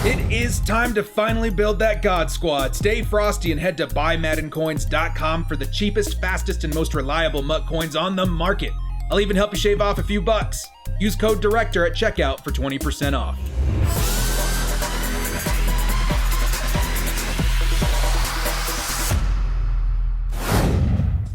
It is time to finally build that God Squad. Stay frosty and head to buymaddencoins.com for the cheapest, fastest, and most reliable MUT coins on the market. I'll even help you shave off a few bucks. Use code DIRECTOR at checkout for 20% off.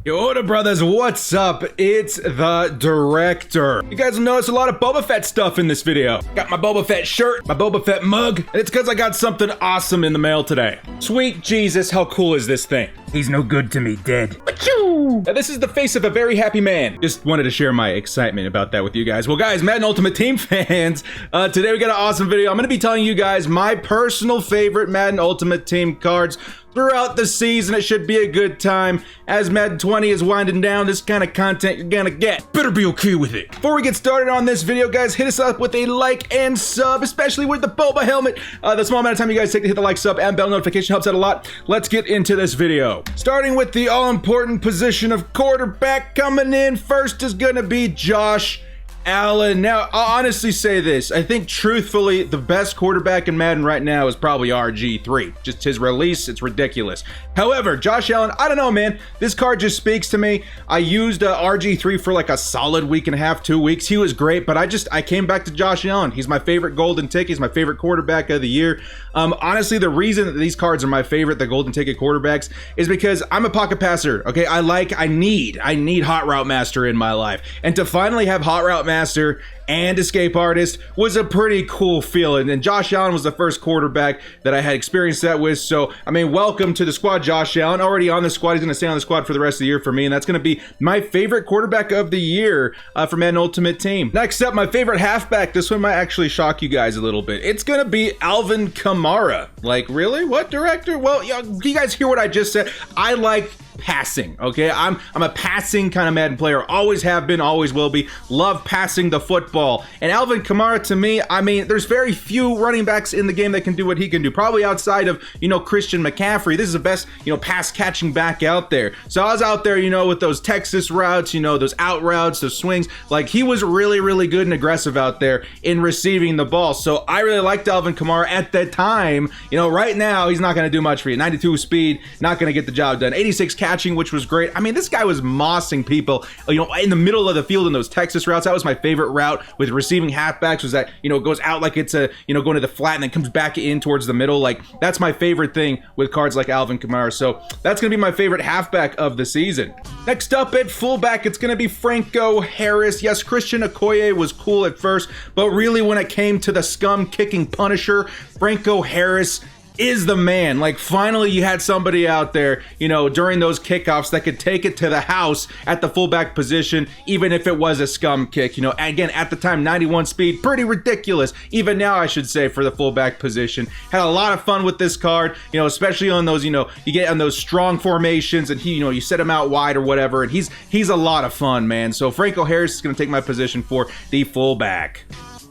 Yo, brothers, what's up? It's the Director. You guys will notice a lot of Boba Fett stuff in this video. Got my Boba Fett shirt, my Boba Fett mug, and it's because I got something awesome in the mail today. Sweet Jesus, how cool is this thing? He's no good to me, dead. Now, this is the face of a very happy man. Just wanted to share my excitement about that with you guys. Well, guys, Madden Ultimate Team fans, today we got an awesome video. I'm going to be telling you guys my personal favorite Madden Ultimate Team cards throughout the season. It should be a good time. As Madden 20 is winding down, this kind of content you're gonna get. Better be okay with it. Before we get started on this video, guys, hit us up with a like and sub, especially with the Boba helmet. The small amount of time you guys take to hit the like, sub, and bell notification helps out a lot. Let's get into this video. Starting with the all-important position of quarterback, coming in first is gonna be Josh Allen. Now, I'll honestly say this. I think, truthfully, the best quarterback in Madden right now is probably RG3. Just his release, it's ridiculous. However, Josh Allen, I don't know, man. This card just speaks to me. I used RG3 for like a solid week and a half, 2 weeks. He was great, but I came back to Josh Allen. He's my favorite golden ticket. He's my favorite quarterback of the year. Honestly, the reason that these cards are my favorite, the golden ticket quarterbacks, is because I'm a pocket passer, okay? I need Hot Route Master in my life. And to finally have Hot Route Master and Escape Artist was a pretty cool feeling. And Josh Allen was the first quarterback that I had experienced that with. So, I mean, welcome to the squad, Josh Allen. Already on the squad. He's going to stay on the squad for the rest of the year for me. And that's going to be my favorite quarterback of the year for Madden Ultimate Team. Next up, my favorite halfback. This one might actually shock you guys a little bit. It's going to be Alvin Kamara. Like, really? What, Director? Well, you guys hear what I just said? I like passing, okay? I'm a passing kind of Madden player. Always have been, always will be. Love passing the football. And Alvin Kamara, to me, I mean, there's very few running backs in the game that can do what he can do. Probably outside of, Christian McCaffrey. This is the best, pass catching back out there. So I was out there, with those Texas routes, those out routes, those swings. Like, he was really, really good and aggressive out there in receiving the ball. So I really liked Alvin Kamara at that time. Right now, he's not going to do much for you. 92 speed, not going to get the job done. 86 catching, which was great. I mean, this guy was mossing people, in the middle of the field in those Texas routes. That was my favorite route with receiving halfbacks, was that, goes out like it's a, going to the flat and then comes back in towards the middle. Like, that's my favorite thing with cards like Alvin Kamara. So that's going to be my favorite halfback of the season. Next up at fullback, it's going to be Franco Harris. Yes, Christian Okoye was cool at first, but really when it came to the scum kicking Punisher, Franco Harris is the man. Like, finally you had somebody out there, during those kickoffs that could take it to the house at the fullback position, even if it was a scum kick. Again, at the time, 91 speed, pretty ridiculous. Even now, I should say, for the fullback position. Had a lot of fun with this card, especially on those, you get on those strong formations and you set him out wide or whatever, and he's a lot of fun, man. So Franco Harris is going to take my position for the fullback.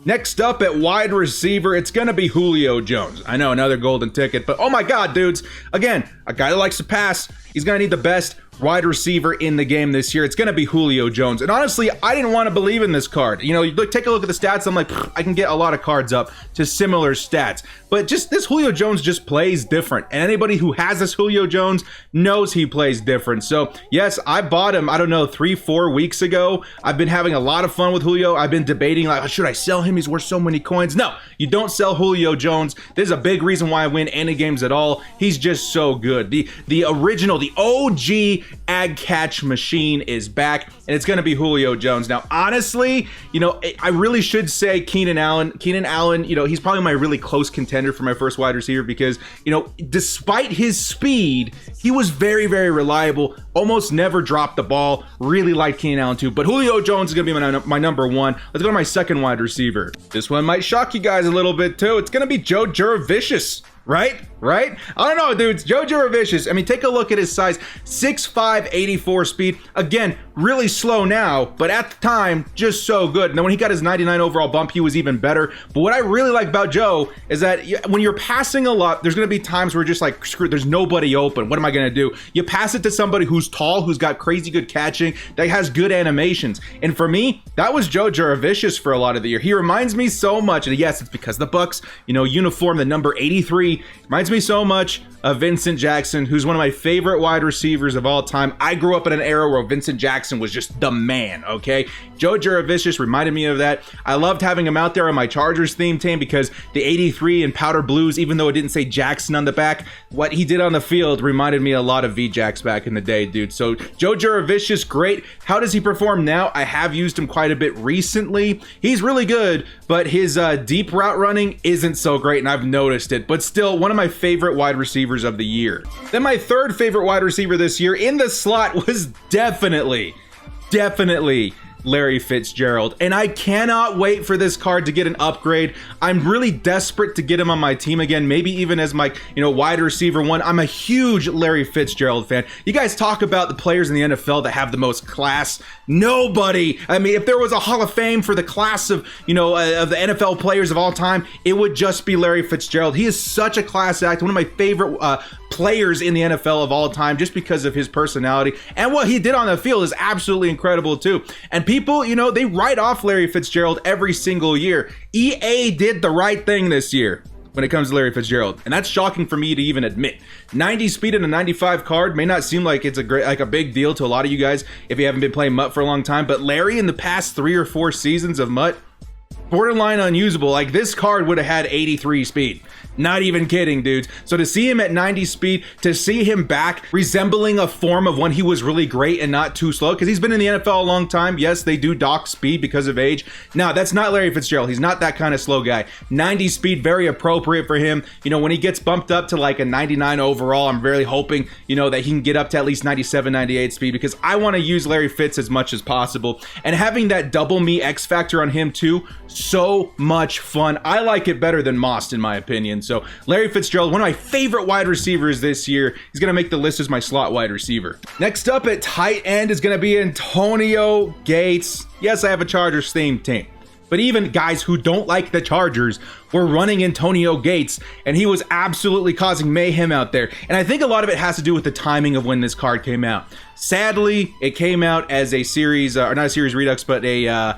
Next up at wide receiver, it's going to be Julio Jones. I know, another golden ticket, but oh my God, dudes. Again, a guy that likes to pass, he's going to need the best wide receiver in the game this year. It's going to be Julio Jones. And honestly, I didn't want to believe in this card. Take a look at the stats. I'm like, I can get a lot of cards up to similar stats. But just this Julio Jones just plays different. And anybody who has this Julio Jones knows he plays different. So yes, I bought him, I don't know, 3-4 weeks ago. I've been having a lot of fun with Julio. I've been debating, like, should I sell him? He's worth so many coins. No, you don't sell Julio Jones. There's a big reason why I win any games at all. He's just so good. The original, the OG ag catch machine is back, and it's going to be Julio Jones. Now, honestly, I really should say Keenan Allen. Keenan Allen, he's probably my really close contender for my first wide receiver because, despite his speed, he was very, very reliable, almost never dropped the ball. Really liked Keenan Allen too, but Julio Jones is going to be my number one. Let's go to my second wide receiver. This one might shock you guys a little bit too. It's going to be Jojo Vicious. right? Right? I don't know, dudes. Jojo Vicious. I mean, take a look at his size. 6'5", 84 speed. Again, really slow now, but at the time, just so good. And then when he got his 99 overall bump, he was even better. But what I really like about Joe is that when you're passing a lot, there's going to be times where you're just like, screw it, there's nobody open. What am I going to do? You pass it to somebody who's tall, who's got crazy good catching, that has good animations. And for me, that was Jojo Vicious for a lot of the year. He reminds me so much, and yes, it's because the Bucks, uniform, the number 83, reminds me so much of Vincent Jackson, who's one of my favorite wide receivers of all time. I grew up in an era where Vincent Jackson was just the man, okay? Jojo Vicious reminded me of that. I loved having him out there on my Chargers theme team because the 83 and powder blues, even though it didn't say Jackson on the back, what he did on the field reminded me a lot of V-Jax back in the day, dude. So Jojo Vicious, great. How does he perform now? I have used him quite a bit recently. He's really good, but his deep route running isn't so great, and I've noticed it. But still, one of my favorite wide receivers of the year. Then my third favorite wide receiver this year in the slot was definitely Larry Fitzgerald, and I cannot wait for this card to get an upgrade. I'm really desperate to get him on my team again, maybe even as my wide receiver one. I'm a huge Larry Fitzgerald fan. You guys talk about the players in the NFL that have the most class. Nobody. I mean, if there was a Hall of Fame for the class of the NFL players of all time, it would just be Larry Fitzgerald. He is such a class act, one of my favorite players in the NFL of all time, just because of his personality, and what he did on the field is absolutely incredible too. And people, they write off Larry Fitzgerald every single year. EA did the right thing this year when it comes to Larry Fitzgerald, and that's shocking for me to even admit. 90 speed and a 95 card may not seem like it's a big deal to a lot of you guys if you haven't been playing MUT for a long time, but Larry in the past 3 or 4 seasons of MUT, borderline unusable. Like, this card would have had 83 speed. Not even kidding, dudes. So to see him at 90 speed, to see him back resembling a form of when he was really great and not too slow, because he's been in the NFL a long time. Yes, they do dock speed because of age. No, that's not Larry Fitzgerald. He's not that kind of slow guy. 90 speed, very appropriate for him. When he gets bumped up to like a 99 overall, I'm really hoping, that he can get up to at least 97, 98 speed, because I want to use Larry Fitz as much as possible. And having that double me X factor on him too, so much fun. I like it better than Most, in my opinion. So Larry Fitzgerald, one of my favorite wide receivers this year. He's going to make the list as my slot wide receiver. Next up at tight end is going to be Antonio Gates. Yes, I have a Chargers themed team, but even guys who don't like the Chargers were running Antonio Gates, and he was absolutely causing mayhem out there. And I think a lot of it has to do with the timing of when this card came out. Sadly, it came out as a series, or not a series redux, but a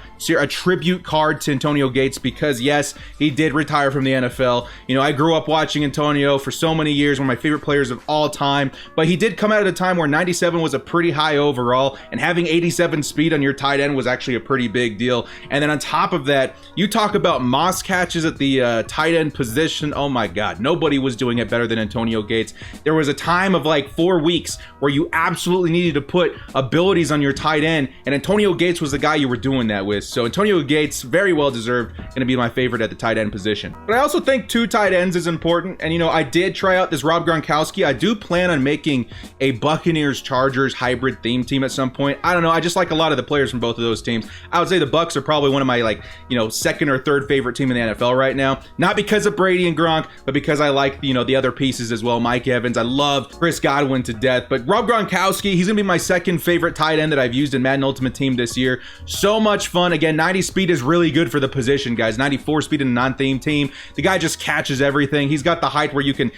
tribute card to Antonio Gates, because yes, he did retire from the NFL. I grew up watching Antonio for so many years, one of my favorite players of all time, but he did come out at a time where 97 was a pretty high overall, and having 87 speed on your tight end was actually a pretty big deal. And then on top of that, you talk about Moss catches at the tight end position. Oh my God, nobody was doing it better than Antonio Gates. There was a time of like 4 weeks where you absolutely needed to put abilities on your tight end, and Antonio Gates was the guy you were doing that with. So Antonio Gates, very well deserved, going to be my favorite at the tight end position. But I also think 2 tight ends is important, and I did try out this Rob Gronkowski. I do plan on making a Buccaneers Chargers hybrid theme team at some point. I don't know, I just like a lot of the players from both of those teams. I would say the Bucs are probably one of my second or third favorite team in the NFL right now, not because of Brady and Gronk, but because I like the other pieces as well. Mike Evans, I love Chris Godwin to death, but Rob Gronkowski, he's gonna be my second favorite tight end that I've used in Madden Ultimate Team this year. So much fun. Again, 90 speed is really good for the position, guys. 94 speed in a non-theme team. The guy just catches everything. He's got the height where you can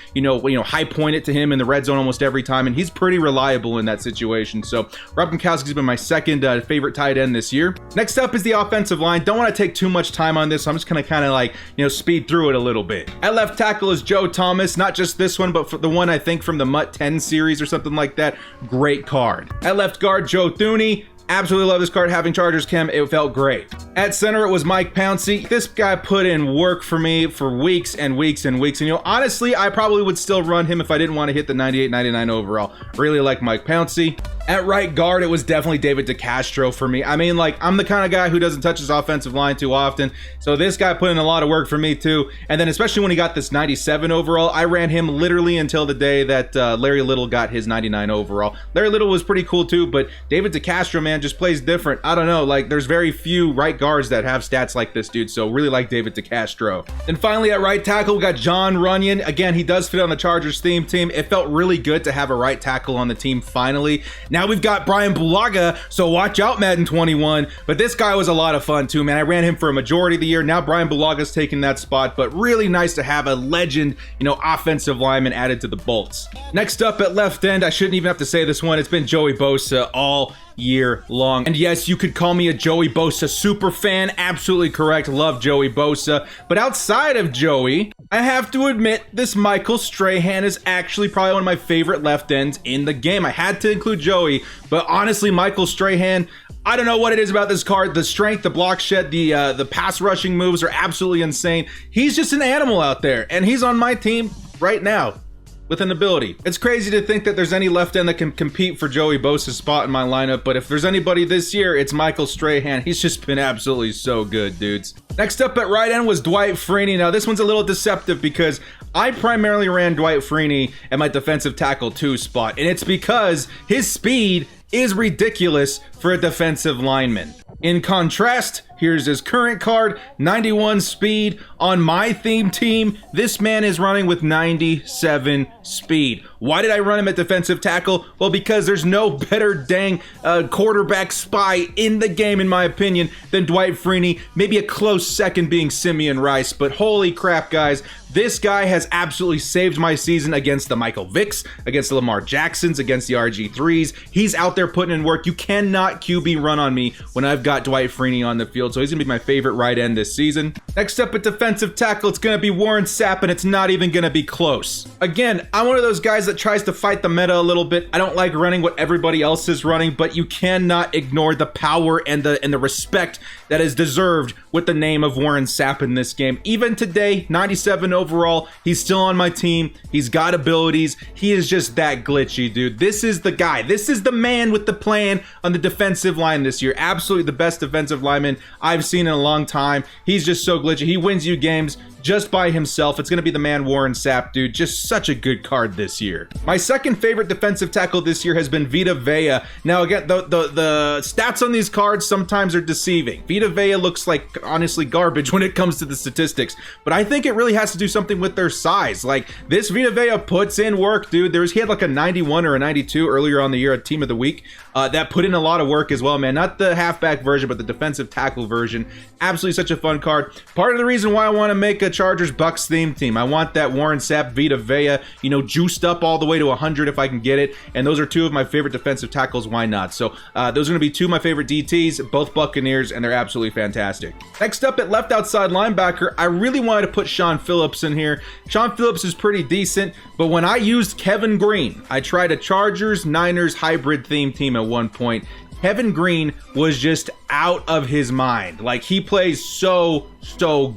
high point it to him in the red zone almost every time, and he's pretty reliable in that situation. So Rob Gronkowski's been my second favorite tight end this year. Next up is the offensive line. Don't want to take too much time on this, so I'm just gonna kind of speed through it a little bit. At left tackle is Joe Thomas, not just this one, but for the one I think from the MUT 10 series or something like that. Great card. At left guard, Joe Tunney. Absolutely love this card. Having Chargers chem, it felt great. At center, it was Mike Pouncey. This guy put in work for me for weeks and weeks and weeks. And honestly, I probably would still run him if I didn't want to hit the 98, 99 overall. Really like Mike Pouncey. At right guard, it was definitely David DeCastro for me. I mean, like, I'm the kind of guy who doesn't touch his offensive line too often, so this guy put in a lot of work for me too. And then especially when he got this 97 overall, I ran him literally until the day that Larry Little got his 99 overall. Larry Little was pretty cool too, but David DeCastro, man, just plays different. I don't know, like, there's very few right guards that have stats like this dude, so really like David DeCastro. And finally at right tackle, we got Jon Runyan. Again, he does fit on the Chargers theme team. It felt really good to have a right tackle on the team finally. Now we've got Bryan Bulaga, so watch out, Madden 21. But this guy was a lot of fun too, man. I ran him for a majority of the year. Now Bryan Bulaga's taking that spot, but really nice to have a legend, you know, offensive lineman added to the Bolts. Next up at left end, I shouldn't even have to say this one. It's been Joey Bosa all year long. And yes, you could call me a Joey Bosa super fan. Absolutely correct. Love Joey Bosa. But outside of Joey, I have to admit this Michael Strahan is actually probably one of my favorite left ends in the game. I had to include Joey, but honestly, Michael Strahan, I don't know what it is about this card. The strength, the block shed, the pass rushing moves are absolutely insane. He's just an animal out there, and he's on my team right now with an ability. It's crazy to think that there's any left end that can compete for Joey Bosa's spot in my lineup, but if there's anybody this year, it's Michael Strahan. He's just been absolutely so good, dudes. Next up at right end was Dwight Freeney. Now this one's a little deceptive because I primarily ran Dwight Freeney at my defensive tackle 2 spot, and it's because his speed is ridiculous for a defensive lineman. In contrast, here's his current card, 91 speed. On my theme team, this man is running with 97 speed. Why did I run him at defensive tackle? Well, because there's no better dang quarterback spy in the game, in my opinion, than Dwight Freeney. Maybe a close second being Simeon Rice, but holy crap, guys. This guy has absolutely saved my season against the Michael Vicks, against the Lamar Jacksons, against the RG3s. He's out there putting in work. You cannot QB run on me when I've got Dwight Freeney on the field, so he's gonna be my favorite right end this season. Next up at defensive tackle, it's gonna be Warren Sapp, and it's not even gonna be close. Again, I'm one of those guys that tries to fight the meta a little bit. I don't like running what everybody else is running, but you cannot ignore the power and the respect that is deserved with the name of Warren Sapp in this game. Even today, 97 overall, he's still on my team. He's got abilities. He is just that glitchy, dude. This is the guy. This is the man with the plan on the defensive line this year. Absolutely the best defensive lineman I've seen in a long time. He's just so glitchy. He wins you games just by himself. It's going to be the man Warren Sapp, dude. Just such a good card this year. My second favorite defensive tackle this year has been Vito Vea. Now, again, the stats on these cards sometimes are deceiving. Vito Vea looks like, honestly, garbage when it comes to the statistics, but I think it really has to do something with their size. Like, this Vito Vea puts in work, dude. He had like a 91 or a 92 earlier on the year at Team of the Week. That put in a lot of work as well, man. Not the halfback version, but the defensive tackle version. Absolutely such a fun card. Part of the reason why I want to make a Chargers Bucks theme team. I want that Warren Sapp, Vita Vea, you know, juiced up all the way to 100 if I can get it. And those are 2 of my favorite defensive tackles. Why not? So those are going to be 2 of my favorite DTs, both Buccaneers, and they're absolutely fantastic. Next up at left outside linebacker, I really wanted to put Shaun Phillips in here. Shaun Phillips is pretty decent, but when I used Kevin Green, I tried a Chargers Niners hybrid theme team at one point. Kevin Green was just out of his mind. Like, he plays so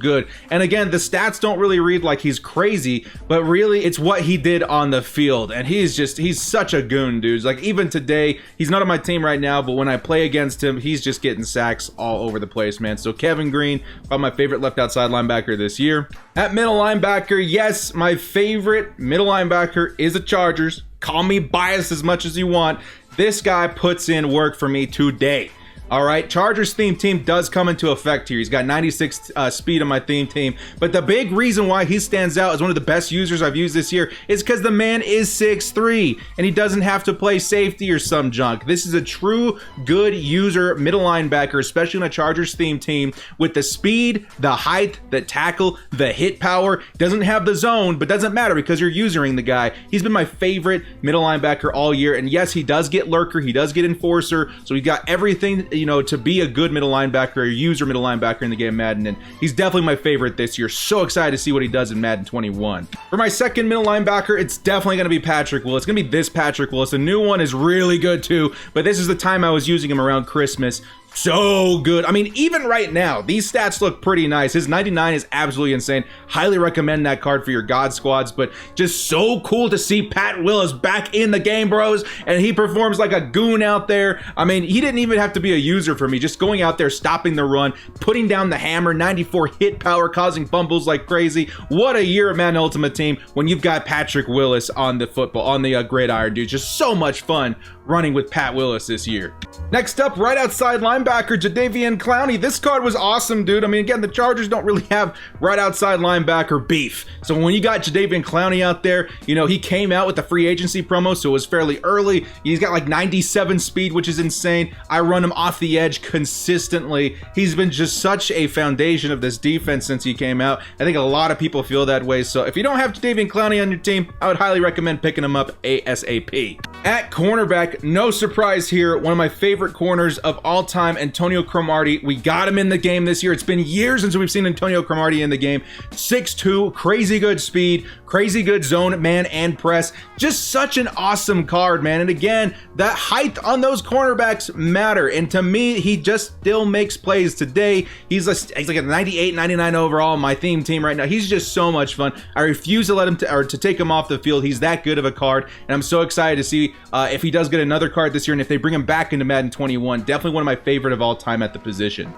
good. And again, the stats don't really read like he's crazy, but really it's what he did on the field. And he's such a goon, dude. Like, even today, he's not on my team right now, but when I play against him, he's just getting sacks all over the place, man. So Kevin Green, probably my favorite left outside linebacker this year. At middle linebacker, yes, my favorite middle linebacker is the Chargers. Call me biased as much as you want. This guy puts in work for me today. All right, Chargers theme team does come into effect here. He's got 96 speed on my theme team, but the big reason why he stands out as one of the best users I've used this year is because the man is 6'3", and he doesn't have to play safety or some junk. This is a true good user middle linebacker, especially in a Chargers theme team with the speed, the height, the tackle, the hit power. Doesn't have the zone, but doesn't matter because you're using the guy. He's been my favorite middle linebacker all year, and yes, he does get lurker, he does get enforcer, so he's got everything, you know, to be a good middle linebacker or user middle linebacker in the game of Madden, and he's definitely my favorite this year. So excited to see what he does in Madden 21. For my second middle linebacker, it's definitely going to be Patrick Willis. It's going to be this Patrick Willis. The new one is really good too, but this is the time I was using him around Christmas. so good. I mean, even right now, these stats look pretty nice. His 99 is absolutely insane. Highly recommend that card for your God squads, but just so cool to see Pat Willis back in the game, bros, and he performs like a goon out there. I mean, he didn't even have to be a user for me, just going out there, stopping the run, putting down the hammer, 94 hit power, causing fumbles like crazy. What a year at Madden Ultimate Team when you've got Patrick Willis on the football, on the gridiron, dude. Just so much fun running with Pat Willis this year. Next up, right outside linebacker, Jadeveon Clowney. This card was awesome, dude. I mean, again, the Chargers don't really have right outside linebacker beef. So when you got Jadeveon Clowney out there, you know, he came out with the free agency promo, so it was fairly early. He's got like 97 speed, which is insane. I run him off the edge consistently. He's been just such a foundation of this defense since he came out. I think a lot of people feel that way. So if you don't have Jadeveon Clowney on your team, I would highly recommend picking him up ASAP. At cornerback, no surprise here, one of my favorite corners of all time, Antonio Cromartie. We got him in the game this year. It's been years since we've seen Antonio Cromartie in the game. 6'2", crazy good speed, crazy good zone, man, and press. Just such an awesome card, man. And again, that height on those cornerbacks matter. And to me, he just still makes plays today. He's like a 98, 99 overall on my theme team right now. He's just so much fun. I refuse to let him to take him off the field. He's that good of a card. And I'm so excited to see if he does get another card this year, and if they bring him back into Madden 21, definitely one of my favorite of all time at the position.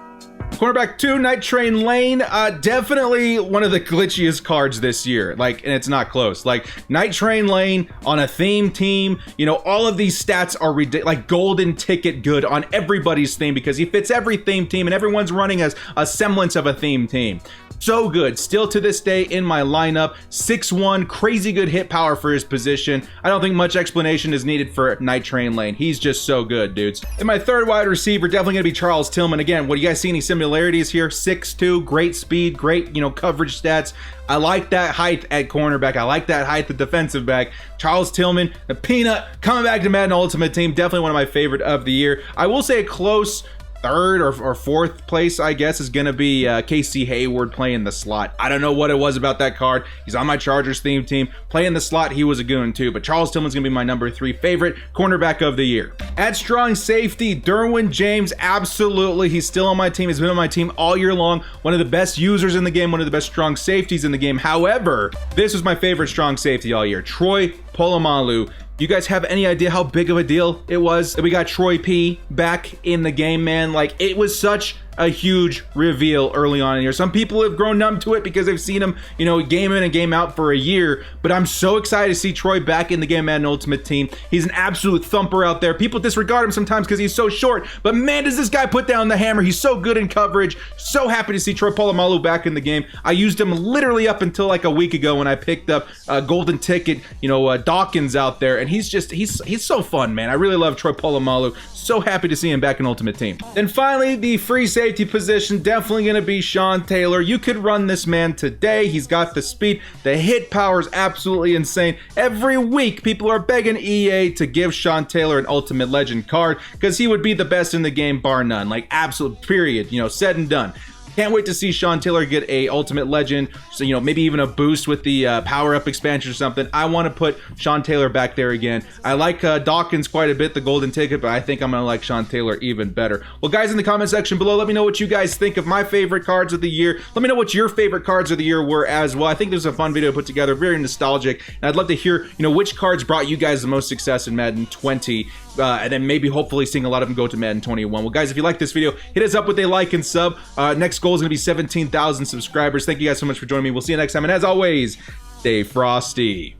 Cornerback 2, Night Train Lane, definitely one of the glitchiest cards this year, like, and it's not close. Like, Night Train Lane on a theme team, you know, all of these stats are like golden ticket good on everybody's theme because he fits every theme team and everyone's running as a semblance of a theme team. So good, still to this day in my lineup. 6'1", crazy good hit power for his position. I don't think much explanation is needed for Night Train Lane. He's just so good, dudes. And my third wide receiver, definitely gonna be Charles Tillman. Again, what do you guys see any similarities here? 6'2", great speed, great, you know, coverage stats. I like that height at cornerback. I like that height at defensive back. Charles Tillman, the peanut, coming back to Madden Ultimate Team. Definitely one of my favorite of the year. I will say a close third or fourth place, I guess, is going to be Casey Heyward playing the slot. I don't know what it was about that card. He's on my Chargers theme team. Playing the slot, he was a goon too. But Charles Tillman's going to be my number 3 favorite cornerback of the year. At strong safety, Derwin James, absolutely. He's still on my team. He's been on my team all year long. One of the best users in the game. One of the best strong safeties in the game. However, this was my favorite strong safety all year. Troy Polamalu. You guys have any idea how big of a deal it was that we got Troy P back in the game, man? Like, it was such a huge reveal early on in here. Some people have grown numb to it because they've seen him, you know, game in and game out for a year, but I'm so excited to see Troy back in the game Madden Ultimate Team. He's an absolute thumper out there. People disregard him sometimes because he's so short, but man, does this guy put down the hammer. He's so good in coverage. So happy to see Troy Polamalu back in the game. I used him literally up until like a week ago when I picked up golden ticket, you know, Dawkins out there, and he's so fun, man. I really love Troy Polamalu. So happy to see him back in Ultimate Team. Then finally, the free safety position, definitely going to be Sean Taylor. You could run this man today. He's got the speed. The hit power is absolutely insane. Every week, people are begging EA to give Sean Taylor an Ultimate Legend card because he would be the best in the game, bar none. Like, absolute period. You know, said and done. Can't wait to see Sean Taylor get a Ultimate Legend, so, you know, maybe even a boost with the power-up expansion or something. I want to put Sean Taylor back there again. I like Dawkins quite a bit, the golden ticket, but I think I'm going to like Sean Taylor even better. Well, guys, in the comment section below, let me know what you guys think of my favorite cards of the year. Let me know what your favorite cards of the year were as well. I think this was a fun video to put together, very nostalgic, and I'd love to hear, you know, which cards brought you guys the most success in Madden 20. And then maybe hopefully seeing a lot of them go to Madden 21. Well, guys, if you like this video, hit us up with a like and sub. Next goal is going to be 17,000 subscribers. Thank you guys so much for joining me. We'll see you next time. And as always, stay frosty.